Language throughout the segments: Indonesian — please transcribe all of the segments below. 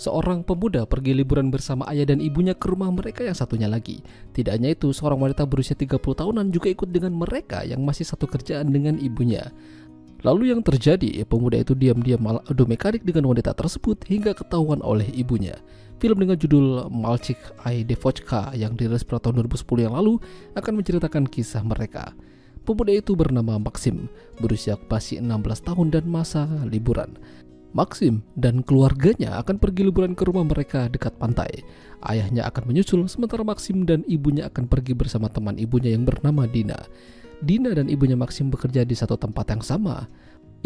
Seorang pemuda pergi liburan bersama ayah dan ibunya ke rumah mereka yang satunya lagi. Tidak hanya itu, seorang wanita berusia 30 tahunan juga ikut dengan mereka yang masih satu kerjaan dengan ibunya. Lalu yang terjadi, pemuda itu diam-diam adu mekanik dengan wanita tersebut hingga ketahuan oleh ibunya. Film dengan judul Malchik I Devochka yang dirilis pada tahun 2010 yang lalu akan menceritakan kisah mereka. Pemuda itu bernama Maxim, berusia masih 16 tahun dan masa liburan. Maxim dan keluarganya akan pergi liburan ke rumah mereka dekat pantai. Ayahnya akan menyusul, sementara Maxim dan ibunya akan pergi bersama teman ibunya yang bernama Dina. Dina dan ibunya Maxim bekerja di satu tempat yang sama.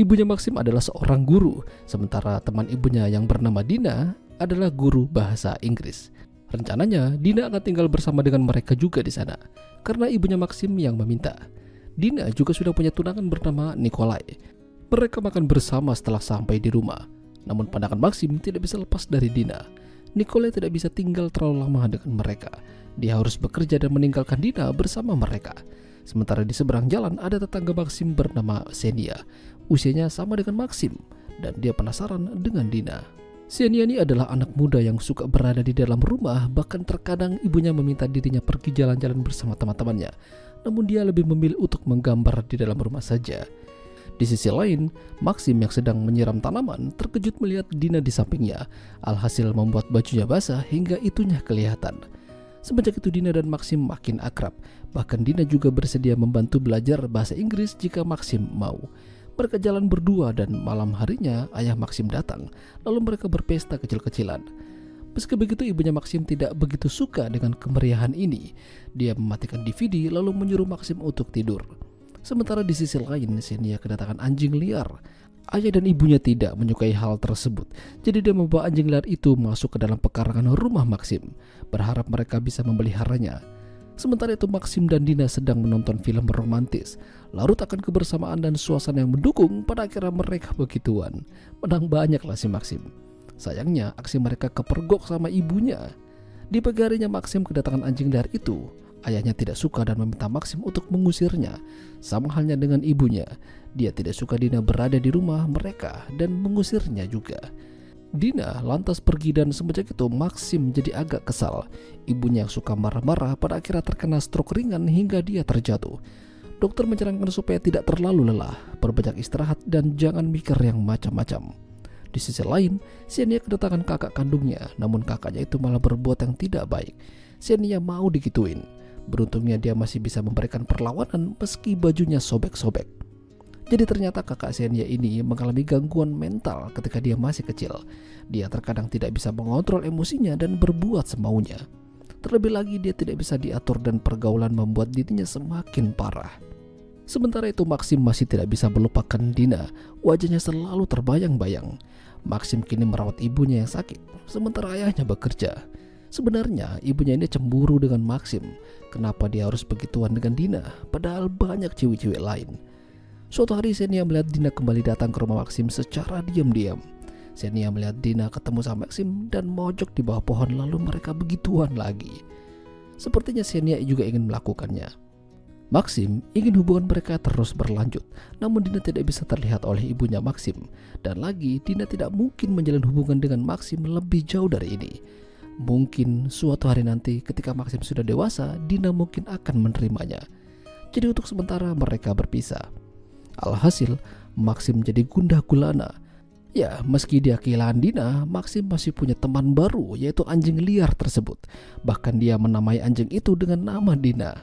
Ibunya Maxim adalah seorang guru, sementara teman ibunya yang bernama Dina adalah guru bahasa Inggris. Rencananya, Dina akan tinggal bersama dengan mereka juga di sana, karena ibunya Maxim yang meminta. Dina juga sudah punya tunangan bernama Nikolai. Mereka makan bersama setelah sampai di rumah. Namun pandangan Maxim tidak bisa lepas dari Dina. Nikolai tidak bisa tinggal terlalu lama dengan mereka. Dia harus bekerja dan meninggalkan Dina bersama mereka. Sementara di seberang jalan ada tetangga Maxim bernama Xenia. Usianya sama dengan Maxim dan dia penasaran dengan Dina. Xenia ini adalah anak muda yang suka berada di dalam rumah, bahkan terkadang ibunya meminta dirinya pergi jalan-jalan bersama teman-temannya. Namun dia lebih memilih untuk menggambar di dalam rumah saja. Di sisi lain, Maxim yang sedang menyiram tanaman terkejut melihat Dina di sampingnya. Alhasil membuat bajunya basah hingga itunya kelihatan. Semenjak itu Dina dan Maxim makin akrab. Bahkan Dina juga bersedia membantu belajar bahasa Inggris jika Maxim mau. Mereka jalan berdua dan malam harinya ayah Maxim datang. Lalu mereka berpesta kecil-kecilan. Meski begitu ibunya Maxim tidak begitu suka dengan kemeriahan ini. Dia mematikan DVD lalu menyuruh Maxim untuk tidur. Sementara di sisi lain, Xenia kedatangan anjing liar. Ayah dan ibunya tidak menyukai hal tersebut, jadi dia membawa anjing liar itu masuk ke dalam pekarangan rumah Maxim, berharap mereka bisa memeliharanya. Sementara itu Maxim dan Dina sedang menonton film romantis. Larut akan kebersamaan dan suasana yang mendukung, pada akhirnya mereka begituan. Menang banyaklah si Maxim. Sayangnya aksi mereka kepergok sama ibunya. Di pagi harinya Maxim kedatangan anjing liar itu. Ayahnya tidak suka dan meminta Maxim untuk mengusirnya. Sama halnya dengan ibunya, dia tidak suka Dina berada di rumah mereka dan mengusirnya juga. Dina lantas pergi dan semenjak itu Maxim jadi agak kesal. Ibunya yang suka marah-marah pada akhirnya terkena stroke ringan hingga dia terjatuh. Dokter menyarankan supaya tidak terlalu lelah, perbanyak istirahat dan jangan mikir yang macam-macam. Di sisi lain, Xenia kedatangan kakak kandungnya, namun kakaknya itu malah berbuat yang tidak baik. Xenia mau digituin. Beruntungnya dia masih bisa memberikan perlawanan meski bajunya sobek-sobek. Jadi ternyata kakak Xenia ini mengalami gangguan mental ketika dia masih kecil. Dia terkadang tidak bisa mengontrol emosinya dan berbuat semaunya. Terlebih lagi dia tidak bisa diatur dan pergaulan membuat dirinya semakin parah. Sementara itu Maxim masih tidak bisa melupakan Dina. Wajahnya selalu terbayang-bayang. Maxim kini merawat ibunya yang sakit, sementara ayahnya bekerja. Sebenarnya ibunya ini cemburu dengan Maxim. Kenapa dia harus begituan dengan Dina, padahal banyak cewek-cewek lain. Suatu hari Xenia melihat Dina kembali datang ke rumah Maxim secara diam-diam. Xenia melihat Dina ketemu sama Maxim dan mojok di bawah pohon, lalu mereka begituan lagi. Sepertinya Xenia juga ingin melakukannya. Maxim ingin hubungan mereka terus berlanjut, namun Dina tidak bisa terlihat oleh ibunya Maxim. Dan lagi Dina tidak mungkin menjalin hubungan dengan Maxim lebih jauh dari ini. Mungkin suatu hari nanti ketika Maxim sudah dewasa, Dina mungkin akan menerimanya. Jadi untuk sementara mereka berpisah. Alhasil Maxim jadi gundah gulana. Ya, meski dia kehilangan Dina, Maxim masih punya teman baru, yaitu anjing liar tersebut. Bahkan dia menamai anjing itu dengan nama Dina.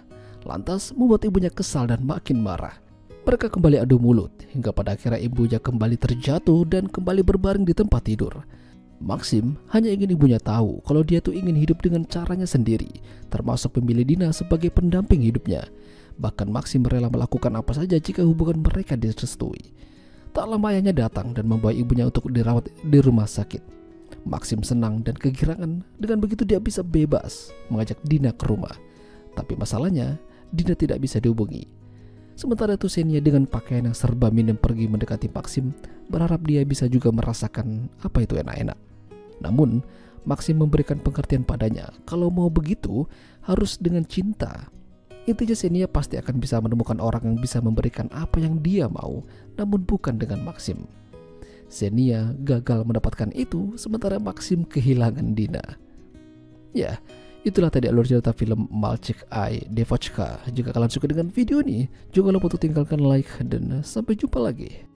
Lantas membuat ibunya kesal dan makin marah. Mereka kembali adu mulut hingga pada akhirnya ibunya kembali terjatuh dan kembali berbaring di tempat tidur. Maxim hanya ingin ibunya tahu kalau dia tuh ingin hidup dengan caranya sendiri, termasuk memilih Dina sebagai pendamping hidupnya. Bahkan Maxim rela melakukan apa saja jika hubungan mereka direstui. Tak lama ayahnya datang dan membawa ibunya untuk dirawat di rumah sakit. Maxim senang dan kegirangan, dengan begitu dia bisa bebas mengajak Dina ke rumah. Tapi masalahnya, Dina tidak bisa dihubungi. Sementara itu Xenia dengan pakaian yang serba minim pergi mendekati Maxim, berharap dia bisa juga merasakan apa itu enak-enak. Namun, Maxim memberikan pengertian padanya, kalau mau begitu harus dengan cinta. Intinya Xenia pasti akan bisa menemukan orang yang bisa memberikan apa yang dia mau, namun bukan dengan Maxim. Xenia gagal mendapatkan itu, sementara Maxim kehilangan Dina. Ya, itulah tadi alur cerita film Mальчик I Девочка. Jika kalian suka dengan video ini, jangan lupa untuk tinggalkan like dan sampai jumpa lagi.